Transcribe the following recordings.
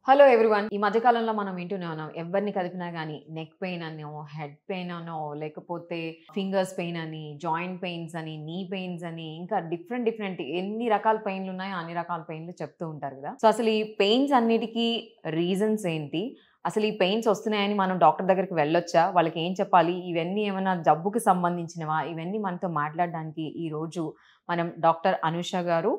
Hello everyone. ఈ మధ్య కాలంలో మనం వింటూనే ఉన్నాం. ఎవరిని కదిపినా గానీ నెక్ పెయిన్ అనో, హెడ్ పెయిన్ అనో, లేకపోతే ఫింగర్స్ పెయిన్ అని, జాయింట్ పెయిన్స్ అని, నీ పెయిన్స్ అని, ఇంకా డిఫరెంట్ ఎన్ని రకాల పెయిన్‌లున్నాయో అన్ని రకాల పెయిన్‌లు చెప్తూ ఉంటారు గదా! సో, అసలు ఈ పెయిన్స్ అన్నిటికి రీజన్స్ ఏంటి? అసలు ఈ పెయిన్స్ వస్తున్నాయని మనం డాక్టర్ దగ్గరికి వెళ్ళొచ్చా? వాళ్ళకి ఏం చెప్పాలి? ఇవన్నీ ఏమన్నా జబ్బుకి సంబంధించినవా? ఇవన్నీ మనతో మాట్లాడడానికి ఈరోజు మనం డాక్టర్ అనూష గారు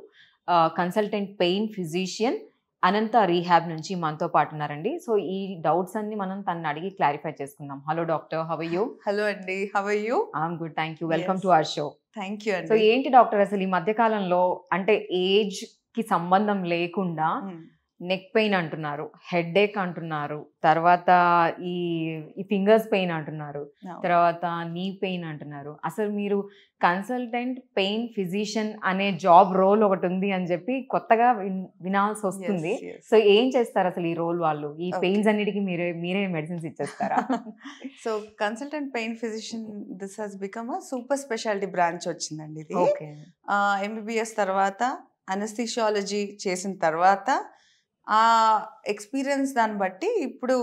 కన్సల్టెంట్ పెయిన్ ఫిజిషియన్ అనంత రీహాబ్ నుంచి మనతో పాటు ఉన్నారండి. సో, ఈ డౌట్స్ అన్నీ మనం తనని అడిగి క్లారిఫై చేసుకుందాం. Hello doctor, how are you? Hello అండి. How are you? I'm good. Thank you. Welcome yes. To our show. Thank you so, అండి. ఏంటి డాక్టర్ అసలు ఈ మధ్య కాలంలో అంటే ఏజ్‌కి సంబంధం లేకుండా హ్మ్. నెక్ పెయిన్ అంటున్నారు, హెడ్‌ఏక్ అంటున్నారు, తర్వాత ఈ ఈ ఫింగర్స్ పెయిన్ అంటున్నారు, అవును. తర్వాత నీ పెయిన్ అంటున్నారు. అసలు మీరు కన్సల్టెంట్ పెయిన్ ఫిజిషియన్ అనే జాబ్ రోల్ ఒకటుంది అని చెప్పి కొత్తగా వినాల్సొస్తుంది. యెస్. యెస్. సో, ఏం చేస్తారు అసలు ఈ రోల్ వాళ్ళు? ఈ ఓకే. పెయిన్స్ అన్నిటికి మీరే మెడిసిన్స్ ఇచ్చేస్తారా? So, consultant pain physician this has become a super speciality branch వచ్చిందండి ఇది. ఓకే. ఎంబీబీఎస్ తర్వాత అనస్థీషియాలజీ చేసిన తర్వాత ఆ ఎక్స్‌పీరియన్స్ దాన్ని బట్టి ఇప్పుడు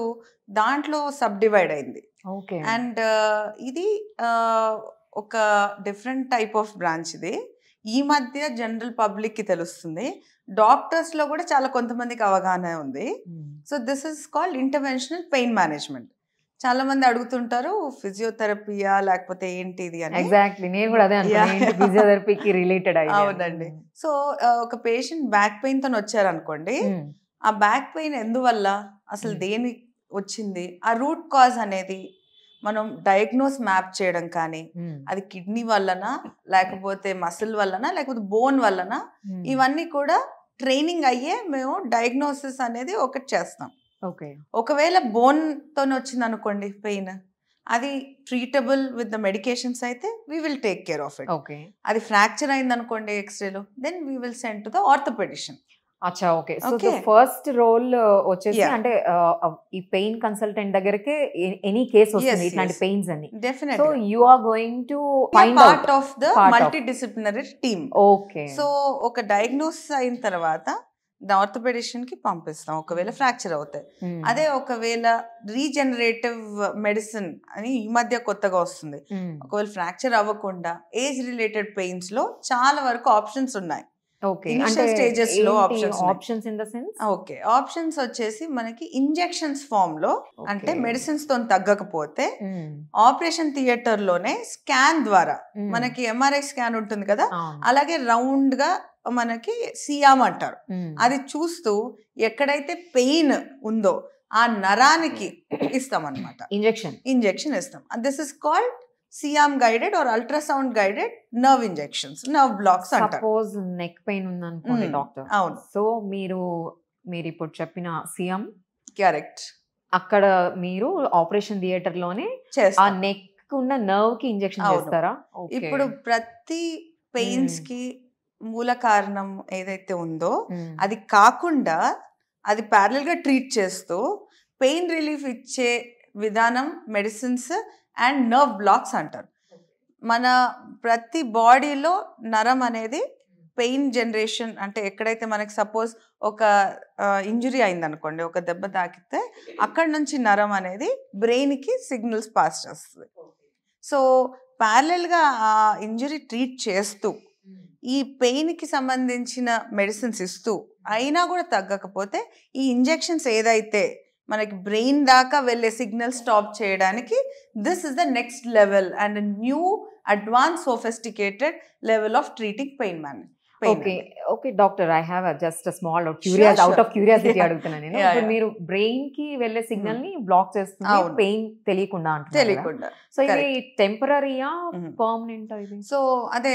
దాంట్లో సబ్ డివైడ్ అయింది. ఓకే. అండ్ ఇది ఒక డిఫరెంట్ టైప్ ఆఫ్ బ్రాంచ్ ఇది. ఈ మధ్య జనరల్ పబ్లిక్‌కి తెలుస్తుంది. డాక్టర్స్‌లో కూడా చాలా కొంతమందికి అవగాహన ఉంది. So, this is called interventional pain management. చాలా మంది అడుగుతుంటారు ఫిజియోథెరపీయా లేకపోతే ఏంటి ఇది అని. ఎగ్జాక్ట్‌లీ. నేను కూడా అదే అనుకున్నా. యాహ్! ఏంటి ఫిజియోథెరపీకి రిలేటెడ్ అయింది అని. అవునండి. సో, ఒక పేషెంట్ బ్యాక్ పెయిన్‌తోని వచ్చారనుకోండి. హ్మ్. ఆ బ్యాక్ పెయిన్ ఎందువల్ల? అసలు దేని వచ్చింది? ఆ రూట్ కాజ్ అనేది మనం డయాగ్నోస్ మ్యాప్ చేయడం కానీ, హ్మ్. అది కిడ్నీ వల్లనా? లేకపోతే మసిల్ వల్లనా? లేకపోతే బోన్ వల్లనా? హ్మ్. ఇవన్నీ కూడా ట్రైనింగ్ అయ్యే మేము డయాగ్నోసిస్ అనేది ఒకటి చేస్తాం. ఓకే. ఒకవేళ బోన్‌తోని వచ్చిందనుకోండి పెయిన్, అది ట్రీటబుల్ విత్ ద మెడికేషన్స్ అయితే we will take care of it. Okay. అది ఫ్రాక్చర్ అయిందనుకోండి ఎక్స్‌రేలో, then we will send to the orthopedician. అచ్చా! Okay. So, the okay. First role వచ్చేసి యాహ్! అంటే ఈ పెయిన్ కన్సల్టెంట్ దగ్గరికే ఎనీ కేస్ వస్తుంది యెస్. ఇట్లాంటి యెస్. పెయిన్స్ అన్ని. సో, డెఫినెట్‌గా. You are going to we are find out. Part of the part of. Multi disciplinary team. Okay. So, ఒక diagnosis అయిన తర్వాత ద ఆర్థోపెడిషన్‌కి పంపిస్తాం. ఒకవేళ ఫ్రాక్చర్ అవుతే. హ్మ్. అదే ఒకవేళ రీజనరేటివ్ మెడిసిన్ అని ఈ మధ్య కొత్తగా వస్తుంది. హ్మ్. ఒకవేళ ఫ్రాక్చర్ అవ్వకుండా ఏజ్ రిలేటెడ్ పెయిన్స్‌లో చాలా వరకు ఆప్షన్స్ ఉన్నాయి. ఓకే. అంటే ఇనిషియల్ స్టేజెస్‌లో ఏంటి ఆప్షన్స్ ఉన్నాయి. Options in the sense? Okay. Options వచ్చేసి మనకి ఇంజెక్షన్స్ ఫార్మ్‌లో అంటే ఓకే. మెడిసిన్స్‌తోని తగ్గకపోతే హ్మ్. ఆపరేషన్ థియేటర్‌లోనే స్కాన్ ద్వారా హ్మ్. మనకి ఎంఆర్ఐ స్కాన్ ఉంటుంది కదా! అవును. అలాగే రౌండ్‌గా మనకి సియామ్ అంటారు. హ్మ్. అది చూస్తూ ఎక్కడైతే పెయిన్ ఉందో ఆ నరానికి ఇస్తామన్నమాట. ఇంజెక్షన్ ఇస్తాం. This is called C arm guided or ultrasound guided nerve injections. Nerve blocks అంటారు. సపోజ్ నెక్ పెయిన్ ఉందనుకోండి డాక్టర్. అవును. సో, మీరిప్పుడు చెప్పిన సీఎం కరెక్ట్. అక్కడ మీరు ఆపరేషన్ థియేటర్‌లోనే ఆ చేస్తాం. నెక్ ఉన్న నర్వ్‌కి ఇంజెక్షన్ అవును. చేస్తారా? ఓకే. ఇప్పుడు ప్రతి పెయిన్స్‌కి మూల కారణం ఏదైతే ఉందో హ్మ్. అది కాకుండా అది ప్యారలల్‌గా ట్రీట్ చేస్తూ పెయిన్ రిలీఫ్ ఇచ్చే విధానం మెడిసిన్స్ అండ్ నర్వ్ బ్లాక్స్ అంటారు. మన ప్రతి బాడీలో నరం అనేది పెయిన్ జనరేషన్ అంటే ఎక్కడైతే మనకి సపోజ్ ఒక ఇంజురీ అయిందనుకోండి, ఒక దెబ్బ తాకితే అక్కడ నుంచి నరం అనేది బ్రెయిన్‌కి సిగ్నల్స్ పాస్ చేస్తుంది. సో, ప్యారలల్‌గా ఆ ఇంజురీ ట్రీట్ చేస్తూ ఈ పెయిన్‌కి సంబంధించిన మెడిసిన్స్ ఇస్తూ అయినా కూడా తగ్గకపోతే ఈ ఇంజెక్షన్స్ ఏదైతే మనకి బ్రెయిన్ దాకా వెళ్ళే సిగ్నల్ స్టాప్ చేయడానికి this is the next level and new advance sophisticated level of treating pain okay. Okay doctor, I have just small out Sure. Of curiosity Yeah. అడుగుతున్నా నేను. Yeah, ఇప్పుడు yeah. మీరు బ్రెయిన్‌కి వెళ్ళే సిగ్నల్‌ని బ్లాక్ చేస్తుంది. అవును. పెయిన్ తెలియకుండా అంటున్నారు కదా! తెలియకుండా. సో, ఇది Correct. టెంపరరీయా? Mhm. పర్మనెంటా ఇది? సో అదే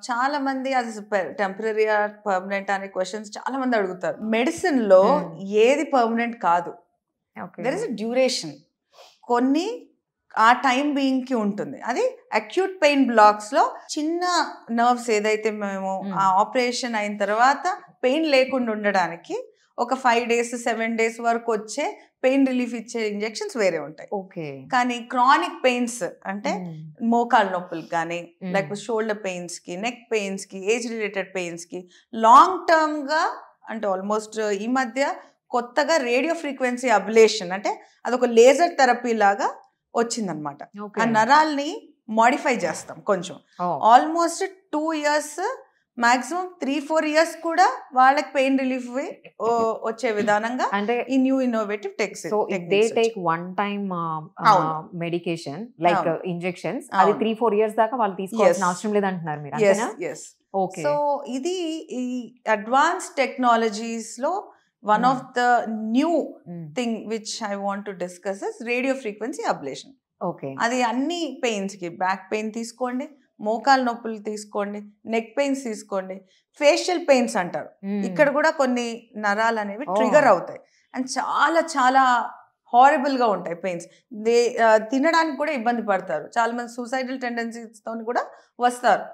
చాలా మంది అది టెంపరీ పర్మనెంట్ అనే క్వశ్చన్స్ చాలా మంది అడుగుతారు. మెడిసిన్ లో ఏది పర్మనెంట్ కాదు. Okay. There is a duration. కొన్ని ఆ టైం బీయింగ్ కి ఉంటుంది. అది అక్యూట్ పెయిన్ బ్లాక్స్ లో చిన్న నర్వ్స్ ఏదైతే మేము ఆ ఆపరేషన్ అయిన తర్వాత పెయిన్ లేకుండా ఉండడానికి ఒక 5 days 7 days వరకు వచ్చే పెయిన్ రిలీఫ్ ఇచ్చే ఇంజెక్షన్స్ వేరే ఉంటాయి. ఓకే. కానీ క్రానిక్ పెయిన్స్ అంటే మోకాళ్ళ నొప్పులకు కానీ లేకపోతే షోల్డర్ పెయిన్స్ కి, నెక్ పెయిన్స్ కి, ఏజ్ రిలేటెడ్ పెయిన్స్ కి లాంగ్ టర్మ్ గా అంటే ఆల్మోస్ట్ ఈ మధ్య కొత్తగా రేడియో ఫ్రీక్వెన్సీ అబ్లేషన్ అంటే అదొక లేజర్ థెరపీ లాగా వచ్చిందనమాట. ఆ నరాల్ని మాడిఫై చేస్తాం కొంచెం. ఆల్మోస్ట్ 2 years మాక్సిమం 3-4 years కూడా వాళ్ళకి పెయిన్ రిలీఫ్ వచ్చే విధానంగా అంటే ఈ new innovative so they take one time medication like injections, అది 3-4 years దాకా వాళ్ళు తీసుకోవాల్సిన అవసరం లేదంటున్నారు మీరు, అంతేనా? ఓకే. సో ఇది ఈ అడ్వాన్స్ టెక్నాలజీస్ లో one of the new thing which I want to discuss is radio frequency ablation. Okay. అది అన్ని పెయిన్స్ కి, బ్యాక్ పెయిన్ తీసుకోండి, మోకాలు నొప్పులు తీసుకోండి, నెక్ పెయిన్స్ తీసుకోండి, ఫేషియల్ పెయిన్స్ అంటారు, ఇక్కడ కూడా కొన్ని నరాలు అనేవి ట్రిగర్ అవుతాయి అండ్ చాలా చాలా హారబుల్ గా ఉంటాయి పెయిన్స్. తినడానికి కూడా ఇబ్బంది పడతారు, చాలా మంది సూసైడల్ టెండెన్సీస్ తో కూడా వస్తారు,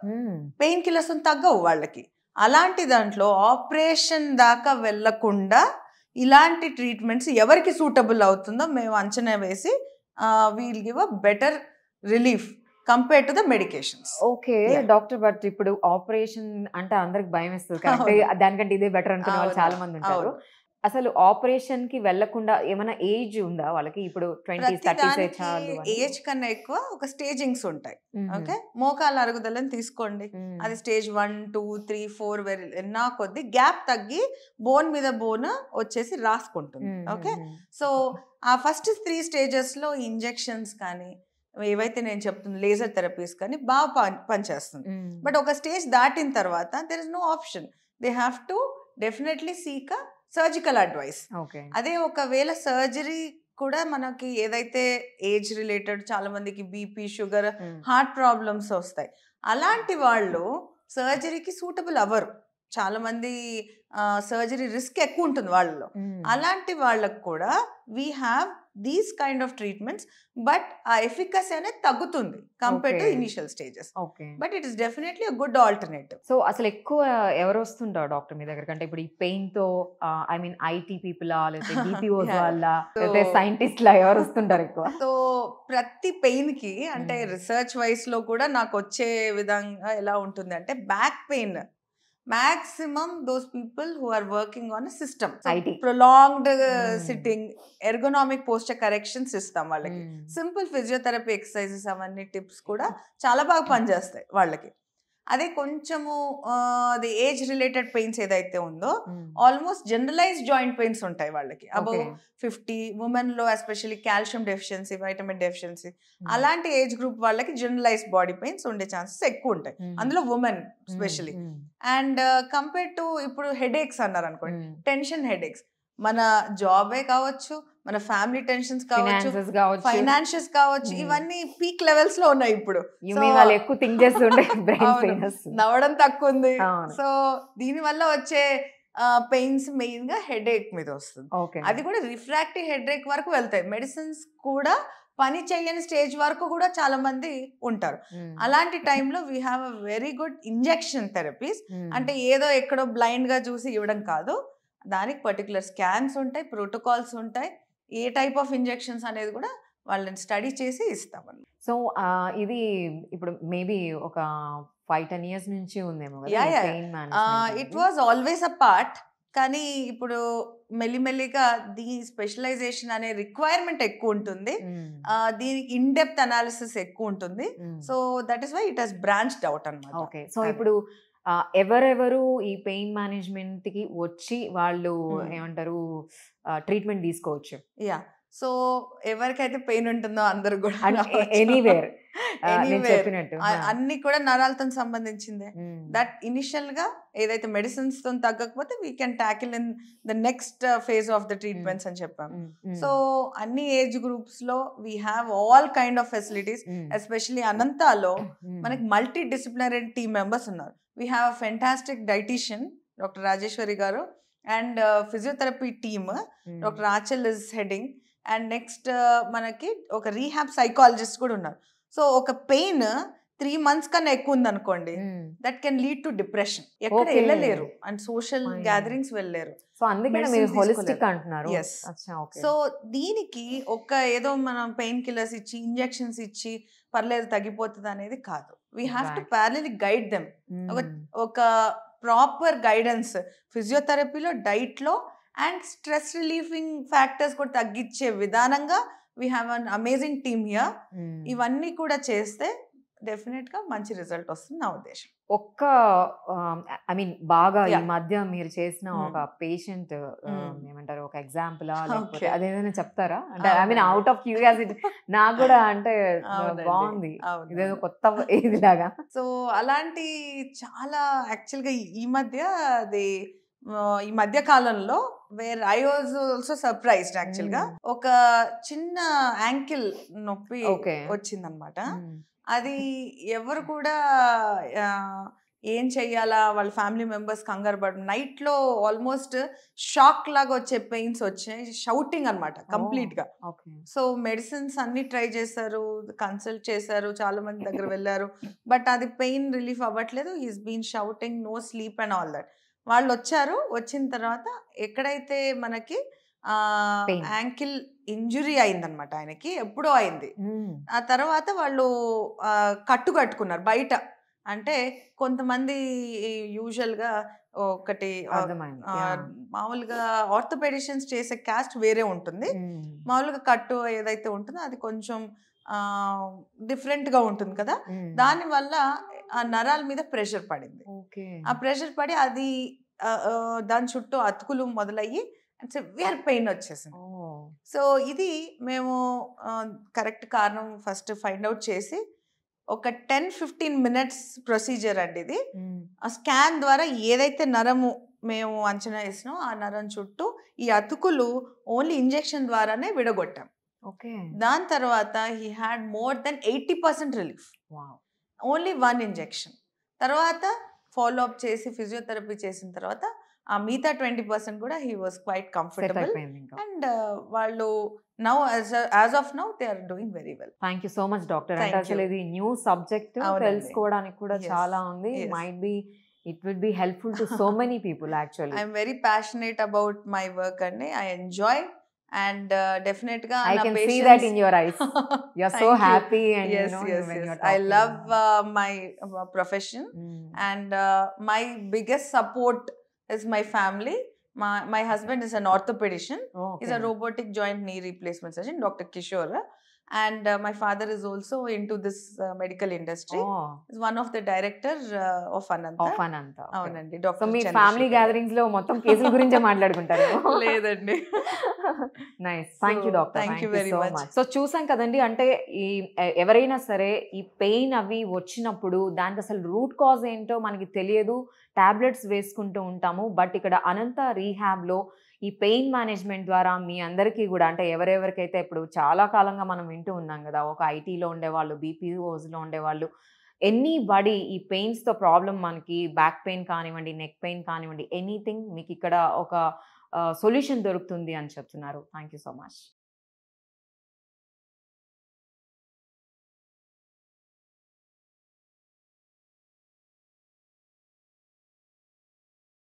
పెయిన్ కిల్లర్స్ తగ్గవు వాళ్ళకి. అలాంటి దాంట్లో ఆపరేషన్ దాకా వెళ్లకుండా ఇలాంటి ట్రీట్మెంట్స్ ఎవరికి సూటబుల్ అవుతుందో మేము అంచనా వేసి we'll give a better relief compare to the medications. Okay doctor, but ఇప్పుడు ఆపరేషన్ అంటే అందరికి భయం వేస్తుంది కరెక్ట్, దానికంటే ఇదే బెటర్ అనుకునే వాళ్ళు చాలా మంది ఉంటారు. అసలు ఆపరేషన్ కి వెళ్లకుండా ఏమైనా ఏజ్ ఉందా వాళ్ళకి? ఇప్పుడు 20s 30s చాలు, ఏజ్ కన్నా ఎక్కువ ఒక స్టేజింగ్స్ ఉంటాయి. ఓకే, మోకాల అరుగుదలని తీసుకోండి, అది స్టేజ్ 1, 2, 3, 4 ఎన్నా కొద్ది గ్యాప్ తగ్గి బోన్ మీద బోన్ వచ్చేసి రాసుకుంటుంది. ఓకే, సో ఆ ఫస్ట్ 3 stages లో ఇంజెక్షన్స్ కానీ ఏవైతే నేను చెప్తున్నా లేజర్ థెరపీస్ కానీ బాగా పనిచేస్తుంది. బట్ ఒక స్టేజ్ దాటిన తర్వాత there is no option, they have to definitely seek a surgical advice. అదే ఒకవేళ సర్జరీ కూడా మనకి ఏదైతే ఏజ్ రిలేటెడ్, చాలా మందికి బీపీ, షుగర్, హార్ట్ ప్రాబ్లమ్స్ వస్తాయి, అలాంటి వాళ్ళు సర్జరీకి సూటబుల్ అవ్వరు. చాలా మంది సర్జరీ రిస్క్ ఎక్కువ ఉంటుంది వాళ్ళలో. అలాంటి వాళ్ళకు కూడా we have these kind of treatments, but ఆ ఎఫికసీ అనేది తగ్గుతుంది compare to initial stages. But it is definitely a good alternative. So అసలు ఎక్కువ ఎవరు వస్తుంటారు డాక్టర్ మీ దగ్గర? అంటే ఇప్పుడు ఈ పెయిన్ తో ఐ మీన్ ఐటీ పీపుల్ లేకపోతే బీపీఓస్ వాళ్ళ లేకపోతే సైంటిస్ట్ లా ఎవరు వస్తుంటారు ఎక్కువ? సో ప్రతి పెయిన్ కి అంటే రీసెర్చ్ వైస్ లో కూడా నాకు వచ్చే విధంగా ఎలా ఉంటుంది అంటే, back pain maximum those people who are working on a system, so prolonged sitting, ergonomic posture correction system వాళ్ళకి, సింపుల్ ఫిజియోథెరపీ ఎక్సర్సైజెస్ అవన్నీ టిప్స్ కూడా చాలా బాగా పనిచేస్తాయి వాళ్ళకి. అదే కొంచెము అది ఏజ్ రిలేటెడ్ పెయిన్స్ ఏదైతే ఉందో ఆల్మోస్ట్ జనరలైజ్ జాయింట్ పెయిన్స్ ఉంటాయి వాళ్ళకి అబౌవ్ 50, ఉమెన్ లో especially calcium deficiency, vitamin deficiency, అలాంటి ఏజ్ గ్రూప్ వాళ్ళకి జనరలైజ్ బాడీ పెయిన్స్ ఉండే ఛాన్సెస్ ఎక్కువ ఉంటాయి, అందులో women specially. And compare to ఇప్పుడు హెడేక్స్ అన్నారు అనుకోండి, టెన్షన్ హెడేక్స్, మన జాబే కావచ్చు, మన ఫ్యామిలీ టెన్షన్స్ కావచ్చు, ఫైనాన్షియస్ కావచ్చు, ఇవన్నీ పీక్ లెవెల్స్ లో ఉన్నాయి ఇప్పుడు. నవ్వడం తక్కువ ఉంది, సో దీని వల్ల వచ్చే పెయిన్స్ మెయిన్ గా హెడేక్ మీద వస్తుంది. అది కూడా రిఫ్రాక్టివ్ హెడేక్ వరకు వెళ్తాయి, మెడిసిన్స్ కూడా పని చేయని స్టేజ్ వరకు కూడా చాలా మంది ఉంటారు. అలాంటి టైంలో we have a very good injection therapies. అంటే ఏదో ఎక్కడో బ్లైండ్ గా చూసి ఇవ్వడం కాదు, దానికి పర్టికులర్ స్కాన్స్ ఉంటాయి, ప్రోటోకాల్స్ ఉంటాయి, ఏ టైప్ ఆఫ్ ఇంజెక్షన్స్ అనేది కూడా వాళ్ళని స్టడీ చేసి ఇస్తామని. సో ఇది ఇప్పుడు మేబీ ఒక 5-10 years నుంచి ఉందేమో. It was always a part, కానీ ఇప్పుడు మెల్లిమెల్లిగా దీని స్పెషలైజేషన్ అనే రిక్వైర్మెంట్ ఎక్కువ ఉంటుంది, దీనికి ఇన్ డెప్త్ అనాలిసిస్ ఎక్కువ ఉంటుంది, so that is why it has branched out అన్నమాట. ఓకే, సో ఇప్పుడు ఎవరెవరు ఈ పెయిన్ మేనేజ్మెంట్ కి వచ్చి వాళ్ళు ఏమంటారు ట్రీట్మెంట్ తీసుకోవచ్చు? యా, సో ఎవరికైతే పెయిన్ ఉంటుందో అందరు కూడా ఎనీవేర్ అన్ని కూడా నరాలతో సంబంధించిందే. దట్ ఇనిషియల్ గా ఏదైతే మెడిసిన్స్ తో తగ్గకపోతే we can tackle in the next phase of the treatments అని చెప్పాము. సో అన్ని ఏజ్ గ్రూప్స్ లో we have all kind of facilities. Especially అనంతాలో మనకి మల్టీ డిసిప్లినరీ టీమ్ మెంబర్స్ ఉన్నారు. We have a fantastic dietician doctor Rajeshwari గారు and physiotherapy team doctor Achal is heading, and next మనకి ఒక రీహాబ్ సైకాలజిస్ట్ కూడా ఉన్నారు. సో ఒక పెయిన్ 3 months కన్నా ఎక్కువ ఉంది అనుకోండి, that can lead to depression, ఎక్కడ వెళ్ళలేరు అండ్ సోషల్ గ్యాదరింగ్స్ వెళ్ళలేరు. సో దీనికి ఒక ఏదో మనం పెయిన్ కిల్లర్స్ ఇచ్చి ఇంజెక్షన్స్ ఇచ్చి పర్లేదు తగ్గిపోతుంది అనేది కాదు. We have to ప్యారలీ guide them. ఒక ప్రాపర్ గైడెన్స్ ఫిజియోథెరపీలో, డైట్ లో అండ్ స్ట్రెస్ రిలీఫింగ్ ఫ్యాక్టర్స్ కూడా తగ్గించే విధానంగా we have an amazing team here. ఇవన్నీ కూడా చేస్తే డెఫినెట్గా మంచి రిజల్ట్ వస్తుంది నా ఉద్దేశం. ఒక్క ఐ మీన్ బాగా ఈ Yeah. మధ్య మీరు చేసిన ఒక పేషెంట్ ఏమంటారు ఒక ఎగ్జాంపులా లేకపోతే Okay. అదేదైనా చెప్తారా? అంటే ఐ మీన్ అవునండి. అవుట్ ఆఫ్ క్యూరియాసిటీ నాకు కూడా అంటే అవునండి. బాగుంది, అవునండి. ఇదేదో కొత్త ఇదిలాగా. సో అలాంటి చాలా యాక్చువల్గా ఈ మధ్య అది ఈ మధ్య కాలంలో where I was also surprised యాక్చువల్గా ఒక చిన్న యాంకిల్ నొప్పి Okay. వచ్చిందనమాట. అది ఎవరు కూడా ఆ, ఏం చెయ్యాలా వాళ్ళ ఫ్యామిలీ మెంబర్స్ కంగారు పడ నైట్లో ఆల్మోస్ట్ షాక్ లాగా వచ్చే పెయిన్స్ వచ్చాయి, షౌటింగ్ అనమాట కంప్లీట్గా. ఓకే. సో మెడిసిన్స్ అన్ని ట్రై చేశారు, కన్సల్ట్ చేశారు, చాలా మంది దగ్గర వెళ్ళారు, బట్ అది పెయిన్ రిలీఫ్ అవ్వట్లేదు. He's been shouting, no sleep and all that. వాళ్ళు వచ్చారు, వచ్చిన తర్వాత ఎక్కడైతే మనకి Pain. యాంకిల్ ఇంజురీ అయిందనమాట ఆయనకి, ఎప్పుడో అయింది. ఆ తర్వాత వాళ్ళు కట్టు కట్టుకున్నారు బయట. అంటే కొంతమంది యూజువల్గా ఒకటి అర్థమైంది. మామూలుగా ఆర్థోపెడిషియన్స్ చేసే క్యాస్ట్ వేరే ఉంటుంది. మామూలుగా కట్టు ఏదైతే ఉంటుందో అది కొంచెం డిఫరెంట్గా ఉంటుంది కదా. దానివల్ల ఆ నరాల మీద ప్రెషర్ పడింది. ఓకే. ఆ ప్రెషర్ పడి అది దాని చుట్టూ అతుకులు మొదలయ్యి సివియర్ పెయిన్ వచ్చేసింది. సో ఇది మేము కరెక్ట్ కారణం ఫస్ట్ ఫైండ్ అవుట్ చేసి ఒక 10-15 minutes ప్రొసీజర్ అండి ఇది. ఆ స్కాన్ ద్వారా ఏదైతే నరము మేము అంచనా వేసినాం ఆ నరం చుట్టూ ఈ అతుకులు ఓన్లీ ఇంజెక్షన్ ద్వారానే విడగొట్టాం. ఓకే. దాని తర్వాత he had more than 80% relief, only 1 injection. తర్వాత ఫాలో అప్ చేసి ఫిజియోథెరపీ చేసిన తర్వాత ఆ మిగతా 20% కూడా he was quite comfortable. And వాళ్ళు now as of now they are doing very well. Thank you so much doctor. అంటే Thank అసలు you. ఇది న్యూ సబ్జెక్ట్, అవునండి. తెలుసుకోవడానికి కూడా Yes. చాలా ఉంది. Yes. Might be it will be helpful to so many people actually. I'm very passionate about my work అండి. I enjoy and definite గా I can see that in your eyes. You are so happy and yes, you know yes, when yes. you're I talking. love my profession and my biggest support is my family. My husband is an orthopedician. He's a robotic joint knee replacement surgeon, Dr. Kishore. And my father is also into this medical industry. He's one of the director of Ananta. Of Ananta. అవునండి, so doctor మీ family gatherings లో మొత్తం కేసుల గురించే మాట్లాడుకుంటారు. లేదండి. Nice. Thank you So, doctor. thank you very so much. Much. So చూసాం కదండి, అంటే ఈ ఎవరైనా సరే ఈ పెయిన్ అవి వచ్చినప్పుడు దానికి అసలు రూట్ కాజ్ ఏంటో మనకి తెలియదు, టాబ్లెట్స్ వేసుకుంటూ ఉంటాము. బట్ ఇక్కడ అనంత రీహాబ్లో ఈ పెయిన్ మేనేజ్మెంట్ ద్వారా మీ అందరికీ కూడా, అంటే ఎవరెవరికైతే ఇప్పుడు చాలా కాలంగా మనం వింటూ ఉన్నాం కదా, ఒక ఐటీలో ఉండేవాళ్ళు, బీపీఓస్లో ఉండేవాళ్ళు, ఎనీబడి ఈ పెయిన్స్తో ప్రాబ్లం, మనకి బ్యాక్ పెయిన్ కానివ్వండి, నెక్ పెయిన్ కానివ్వండి, ఎనీథింగ్ మీకు ఇక్కడ ఒక సొల్యూషన్ దొరుకుతుంది అని చెప్తున్నారు. Thank you so much.